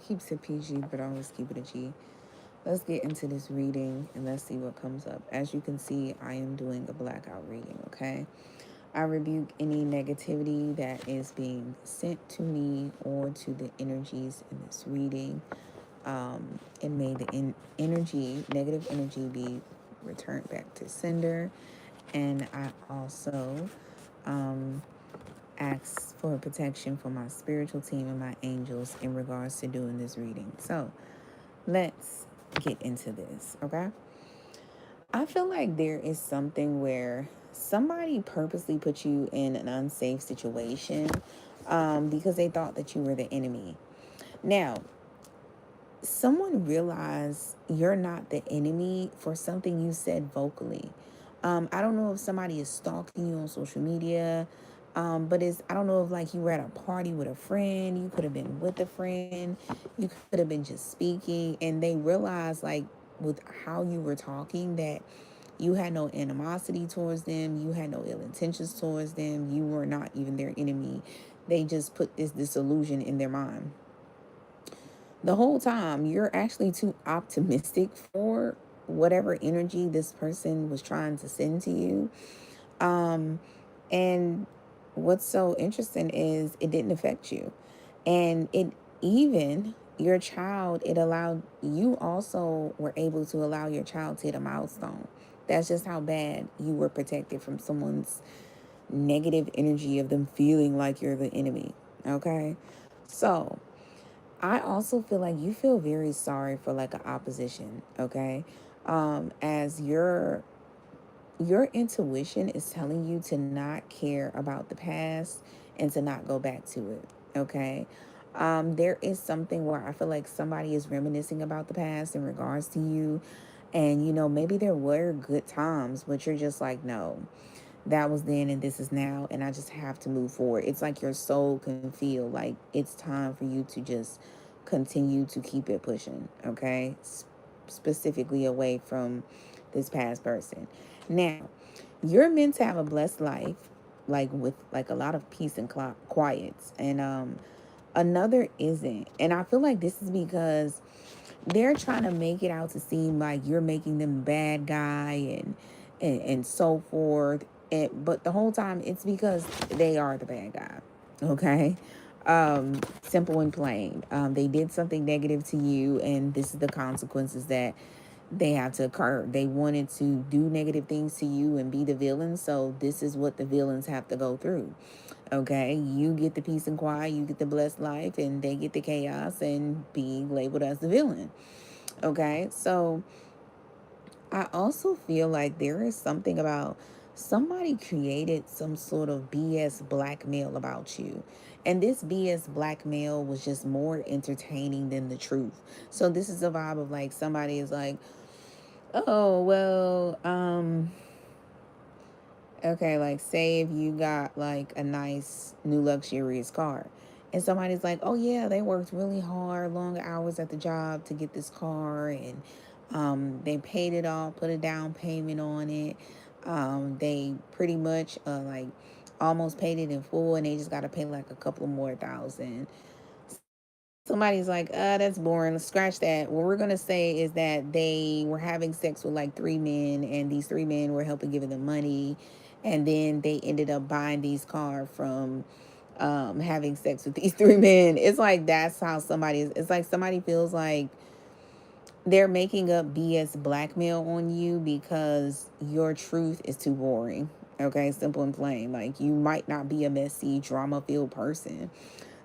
keeps it PG, but always keep it a G. Let's get into this reading and let's see what comes up. As you can see, I am doing a blackout reading, okay? I rebuke any negativity that is being sent to me or to the energies in this reading. And may the negative energy, be returned back to sender. And I also um, ask for protection for my spiritual team and my angels in regards to doing this reading. So let's get into this, okay? I feel like there is something where somebody purposely put you in an unsafe situation because they thought that you were the enemy. Now, someone realized you're not the enemy for something you said vocally. I don't know if somebody is stalking you on social media, but I don't know if like you were at a party with a friend, you could have been with a friend, you could have been just speaking, and they realized like with how you were talking that you had no animosity towards them, you had no ill intentions towards them, you were not even their enemy. They just put this disillusion in their mind. The whole time you're actually too optimistic for whatever energy this person was trying to send to you. And what's so interesting is it didn't affect you. And it even your child, it allowed you also were able to allow your child to hit a milestone. That's just how bad you were protected from someone's negative energy of them feeling like you're the enemy. Okay. So I also feel like you feel very sorry for like an opposition, okay? As your intuition is telling you to not care about the past and to not go back to it, okay? There is something where I feel like somebody is reminiscing about the past in regards to you, and maybe there were good times, but you're just like, no, that was then and this is now, and I just have to move forward. It's like your soul can feel like it's time for you to just continue to keep it pushing, okay? Specifically away from this past person. Now, you're meant to have a blessed life, like with like a lot of peace and quiets, and another isn't. And I feel like this is because they're trying to make it out to seem like you're making them the bad guy and so forth. But the whole time it's because they are the bad guy. Okay. Simple and plain. They did something negative to you, and this is the consequences that they have to occur. They wanted to do negative things to you and be the villain, so this is what the villains have to go through. Okay, you get the peace and quiet, you get the blessed life, and they get the chaos and being labeled as the villain. Okay, so I also feel like there is something about somebody created some sort of BS blackmail about you. And this BS blackmail was just more entertaining than the truth. So this is a vibe of like somebody is like, oh, well, okay, like say if you got like a nice new luxurious car, and somebody's like, oh yeah, they worked really hard, long hours at the job to get this car, and they paid it all, put a down payment on it. They pretty much like almost paid it in full, and they just got to pay like a couple more thousand. Somebody's like, that's boring. Let's scratch that. What we're going to say is that they were having sex with like three men, and these three men were helping giving them money. And then they ended up buying these cars from having sex with these three men. It's like that's how somebody is. It's like somebody feels like they're making up BS blackmail on you because your truth is too boring. Okay, simple and plain. Like you might not be a messy, drama filled person.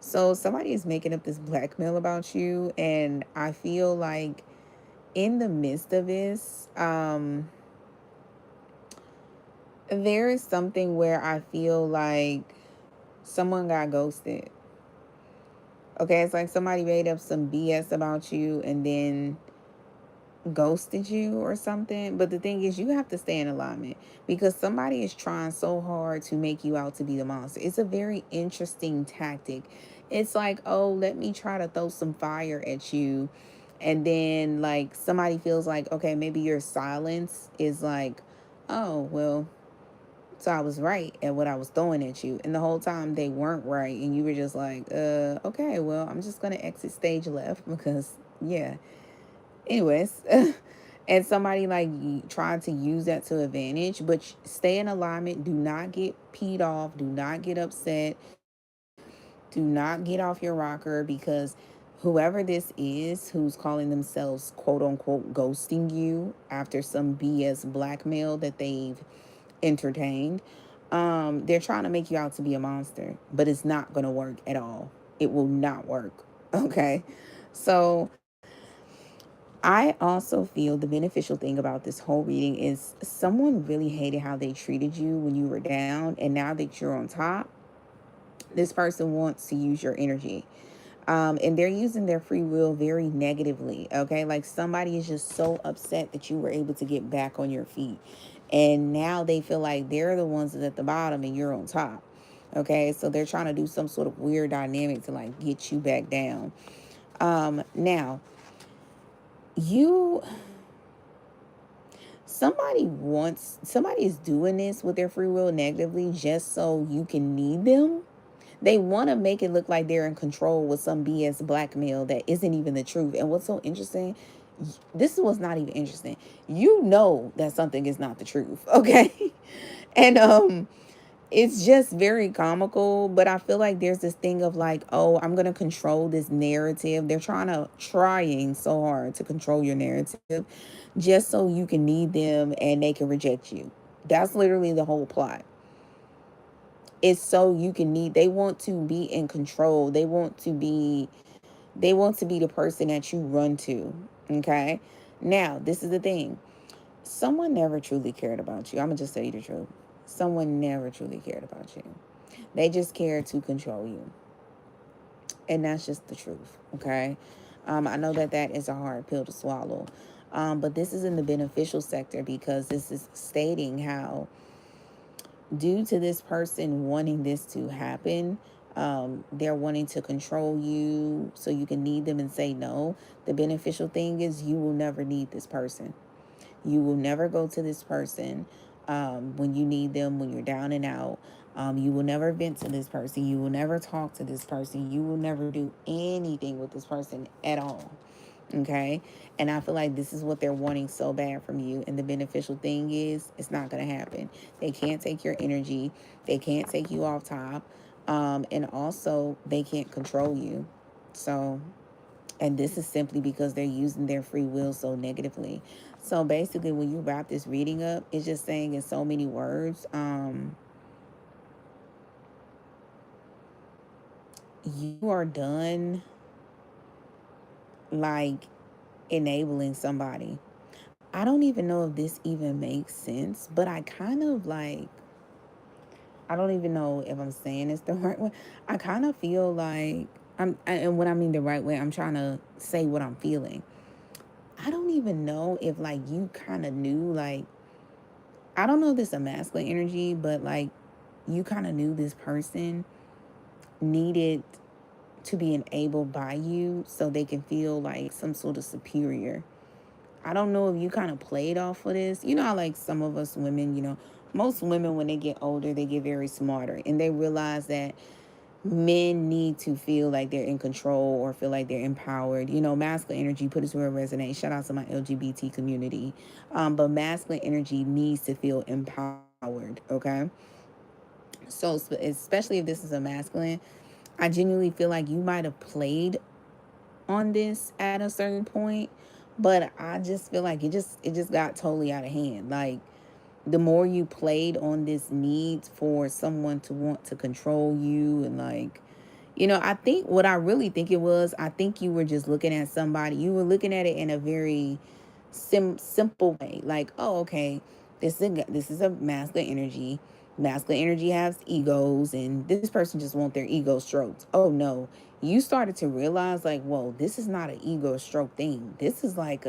So somebody is making up this blackmail about you, and I feel like in the midst of this, there is something where I feel like someone got ghosted. Okay, it's like somebody made up some BS about you and then ghosted you or something. But the thing is, you have to stay in alignment because somebody is trying so hard to make you out to be the monster. It's a very interesting tactic. It's like, oh, let me try to throw some fire at you, and then like somebody feels like, okay, maybe your silence is like, oh well, So I was right at what I was throwing at you. And the whole time they weren't right. And you were just like, okay, well, I'm just going to exit stage left because, yeah. Anyways. And somebody like trying to use that to advantage, but stay in alignment. Do not get peed off. Do not get upset. Do not get off your rocker, because whoever this is who's calling themselves quote unquote ghosting you after some BS blackmail that they've entertained, they're trying to make you out to be a monster, but it's not going to work at all. It will not work. Okay. So I also feel the beneficial thing about this whole reading is someone really hated how they treated you when you were down, and now that you're on top, this person wants to use your energy. And they're using their free will very negatively. Okay. Like somebody is just so upset that you were able to get back on your feet. And now they feel like they're the ones that's at the bottom and you're on top. Okay. So they're trying to do some sort of weird dynamic to like get you back down. Now, you somebody is doing this with their free will negatively just so you can need them. They want to make it look like they're in control with some BS blackmail that isn't even the truth. And what's so interesting, this is what's not even interesting. You know that something is not the truth, okay? And it's just very comical, but I feel like there's this thing of like, oh, I'm going to control this narrative. They're trying so hard to control your narrative just so you can need them and they can reject you. That's literally the whole plot. It's so you can need, they want to be in control. They want to be the person that you run to. Okay. Now, this is the thing. Someone never truly cared about you. I'm gonna just tell you the truth. Someone never truly cared about you. They just cared to control you. And that's just the truth. Okay. I know that that is a hard pill to swallow. But this is in the beneficial sector because this is stating how, due to this person wanting this to happen, they're wanting to control you so you can need them and say no. The beneficial thing is you will never need this person. You will never go to this person when you need them, when you're down and out. You will never vent to this person. You will never talk to this person. You will never do anything with this person at all. Okay. And I feel like this is what they're wanting so bad from you. And the beneficial thing is it's not going to happen. They can't take your energy. They can't take you off top. And also they can't control you. So, and this is simply because they're using their free will so negatively. So basically, when you wrap this reading up, it's just saying in so many words, you are done like enabling somebody. I don't even know if this even makes sense, but I kind of like, I don't even know if I'm saying this the right way. I kind of feel like and when I mean the right way, I'm trying to say what I'm feeling. I don't even know if like you kind of knew, like, I don't know if this is a masculine energy, but like you kind of knew this person needed to be enabled by you so they can feel like some sort of superior. I don't know if you kind of played off of this. You know how like some of us women, most women when they get older, they get very smarter and they realize that men need to feel like they're in control or feel like they're empowered. Masculine energy, put it to a resonate. Shout out to my LGBT community. But masculine energy needs to feel empowered, okay? So especially if this is a masculine, I genuinely feel like you might have played on this at a certain point, but I just feel like it just got totally out of hand. Like the more you played on this need for someone to want to control you and like, I think what I really think it was, I think you were just looking at somebody, you were looking at it in a very simple way. Like, oh, okay, this is a masculine energy. Masculine energy has egos, and this person just want their ego stroked. Oh no, you started to realize like, whoa, this is not an ego stroke thing. This is like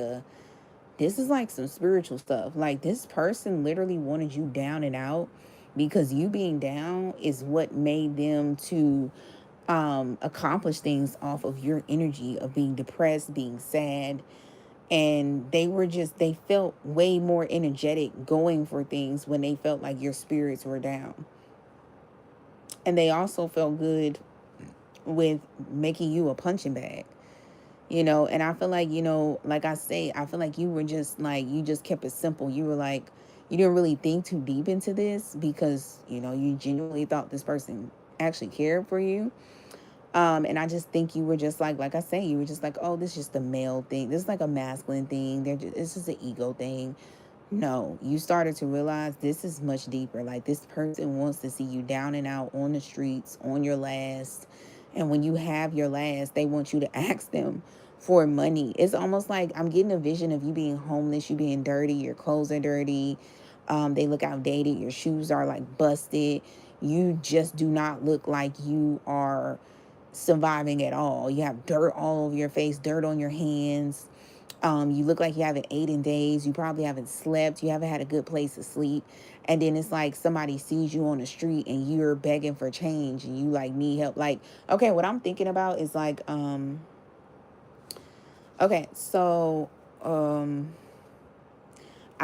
some spiritual stuff. Like this person literally wanted you down and out because you being down is what made them to accomplish things off of your energy of being depressed, being sad, And they felt way more energetic going for things when they felt like your spirits were down. And they also felt good with making you a punching bag. And I feel like, like I say, I feel like you were just like, you just kept it simple. You were like, you didn't really think too deep into this because, you genuinely thought this person actually cared for you. And I just think you were just like I say, you were just like, oh, this is just a male thing. This is like a masculine thing. This is an ego thing. No, you started to realize this is much deeper. Like, this person wants to see you down and out on the streets, on your last. And when you have your last, they want you to ask them for money. It's almost like I'm getting a vision of you being homeless, you being dirty, your clothes are dirty. They look outdated, your shoes are like busted. You just do not look like you are surviving at all. You have dirt all over your face, dirt on your hands. You look like you haven't ate in days. You probably haven't slept. You haven't had a good place to sleep. And then it's like somebody sees you on the street and you're begging for change and you like need help. Like, okay, what I'm thinking about is like, okay, so, I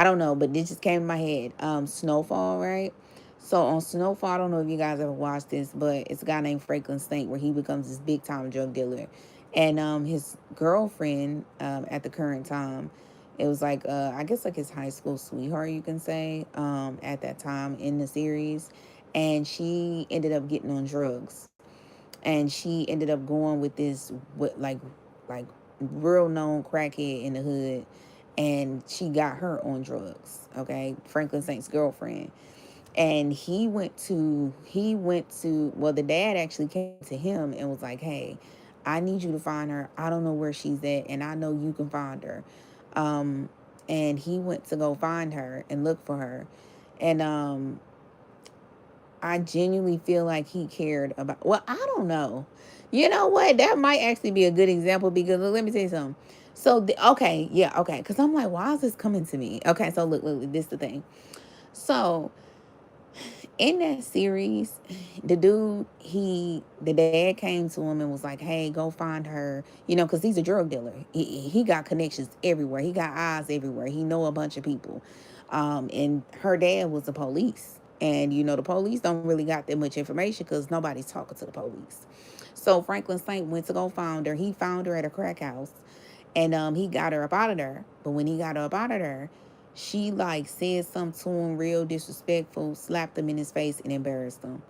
don't know, but this just came in my head. Snowfall, right? So on Snowfall, I don't know if you guys ever watched this, but it's a guy named Franklin Saint where he becomes this big time drug dealer. And his girlfriend at the current time, it was like I guess like his high school sweetheart, you can say, at that time in the series. And she ended up getting on drugs. And she ended up going with this like real known crackhead in the hood, and she got her on drugs. Okay, Franklin Saint's girlfriend. And well, the dad actually came to him and was like, hey, I need you to find her. I don't know where she's at, and I know you can find her. um and he went to go find her and look for her. And I genuinely feel like he cared about, well, I don't know. You know what? That might actually be a good example because look, let me tell you something. So, okay, yeah, okay. Because I'm like, why is this coming to me? Okay, so look, this is the thing. So, in that series, the dad came to him and was like, hey, go find her, because he's a drug dealer. He got connections everywhere. He got eyes everywhere. He know a bunch of people. And her dad was the police. And, the police don't really got that much information because nobody's talking to the police. So Franklin Saint went to go find her. He found her at a crack house. And he got her up out of there. But when he got her up out of there, she like said something to him real disrespectful, slapped him in his face and embarrassed him.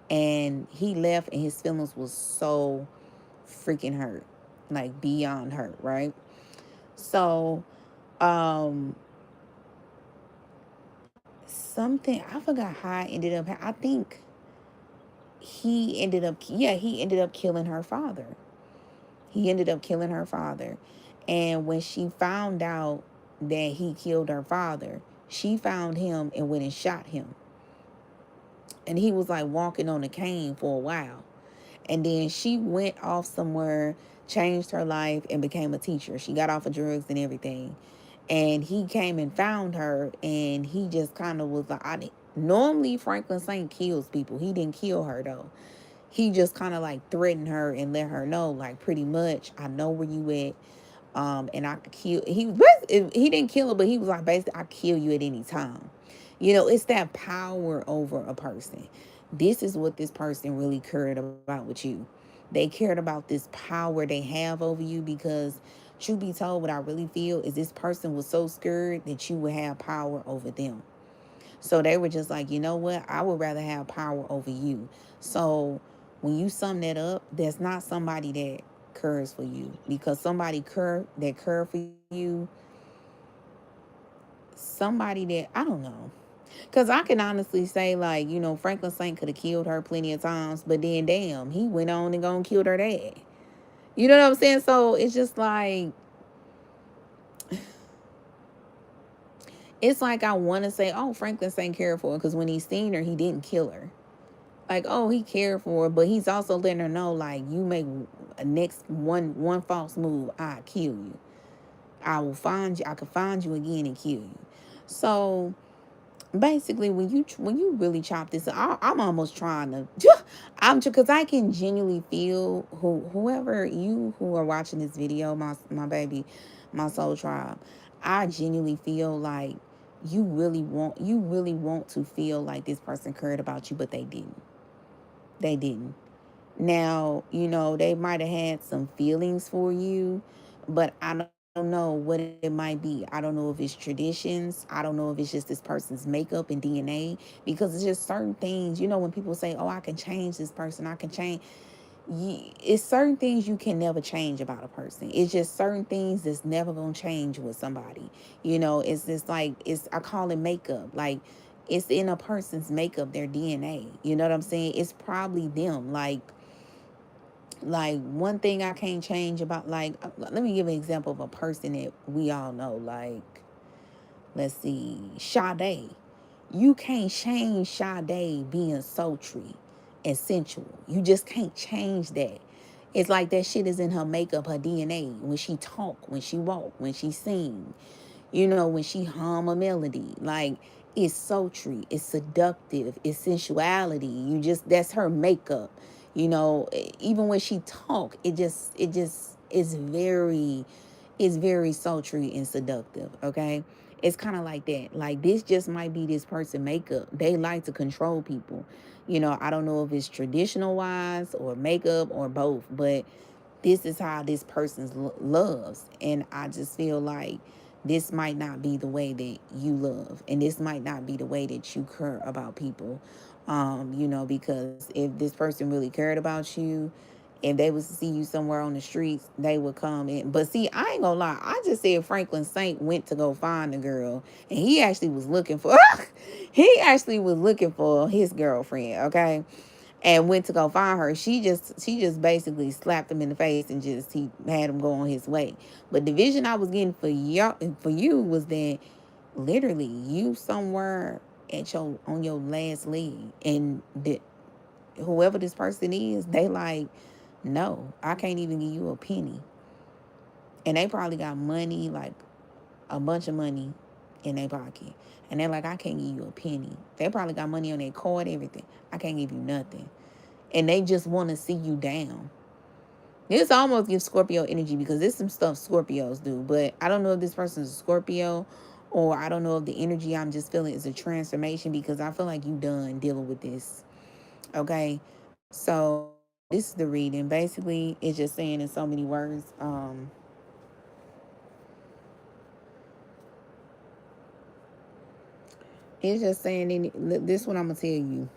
And he left and his feelings was so freaking hurt. Like beyond hurt, right? So, something, I forgot how it ended up. I think he ended up killing her father. He ended up killing her father. And when she found out that he killed her father, she found him and went and shot him. And he was like walking on a cane for a while. And then she went off somewhere, changed her life, and became a teacher. She got off of drugs and everything. And he came and found her, and he just kind of was like, normally Franklin Saint kills people. He didn't kill her though. He just kind of like threatened her and let her know, like, pretty much, I know where you at. And I could kill. He didn't kill her, but he was like, basically, I kill you at any time. It's that power over a person. This is what this person really cared about with you. They cared about this power they have over you because, truth be told, what I really feel is this person was so scared that you would have power over them. So they were just like, you know what? I would rather have power over you. So when you sum that up, there's not somebody that cares for you, because somebody that care for you, somebody that, I don't know. Because I can honestly say, like, Franklin Saint could have killed her plenty of times, but then, damn, he went on and gone killed her dad. You know what I'm saying? So it's just like, it's like I want to say, oh, Franklin Saint cared for her, because when he seen her, he didn't kill her. Like, oh, he cared for her, but he's also letting her know, like, you make a next one false move, I kill you. I will find you. I can find you again and kill you. So basically when you really chop this, I'm almost trying to I'm because I can genuinely feel whoever you who are watching this video, my baby, my soul tribe, I genuinely feel like you really want to feel like this person cared about you, but they didn't. Now, they might have had some feelings for you, but I don't know what it might be. I don't know if it's traditions. I don't know if it's just this person's makeup and DNA, because it's just certain things, when people say, oh, I can change this person, I can change. It's certain things you can never change about a person. It's just certain things that's never going to change with somebody. It's just like, I call it makeup. Like, it's in a person's makeup, their DNA. You know what I'm saying? It's probably them. Like one thing I can't change about, like, let me give an example of a person that we all know. Like, let's see, Sade. You can't change Sade being sultry and sensual. You just can't change that. It's like that shit is in her makeup, her DNA. When she talk, when she walk, when she sing, when she hum a melody. Like, it's sultry, it's seductive, it's sensuality. That's her makeup. Even when she talk, it just is very sultry and seductive. Okay. It's kind of like that. Like, this just might be this person makeup. They like to control people. I don't know if it's traditional wise or makeup or both, but this is how this person loves. And I just feel like this might not be the way that you love, and this might not be the way that you care about people. Because if this person really cared about you, if they was to see you somewhere on the streets, they would come in. But see, I ain't gonna lie, I just said Franklin Saint went to go find the girl, and he actually was looking for his girlfriend. Okay. And went to go find her. She just basically slapped him in the face, and he had him go on his way. But the vision I was getting for you was that literally you somewhere on your last leg, and that whoever this person is, they like, no, I can't even give you a penny. And they probably got money, like a bunch of money in their pocket. And they're like, I can't give you a penny. They probably got money on their card, everything. I can't give you nothing. And they just want to see you down. This almost gives Scorpio energy, because there's some stuff Scorpios do. But I don't know if this person's a Scorpio, or I don't know if the energy I'm just feeling is a transformation, because I feel like you done dealing with this. Okay? So this is the reading. Basically, it's just saying in so many words, it's just saying, this one I'm going to tell you.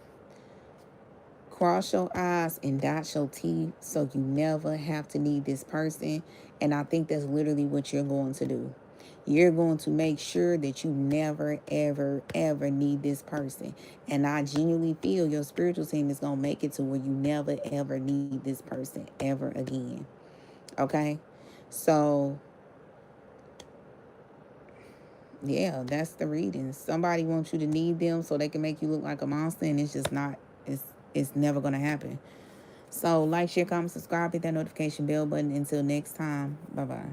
Cross your I's and dot your T, so you never have to need this person. And I think that's literally what you're going to do. You're going to make sure that you never, ever, ever need this person. And I genuinely feel your spiritual team is going to make it to where you never, ever need this person ever again. Okay? So, yeah, that's the reading. Somebody wants you to need them so they can make you look like a monster, and it's just not, it's never going to happen. So like, share, comment, subscribe, hit that notification bell button. Until next time, bye-bye.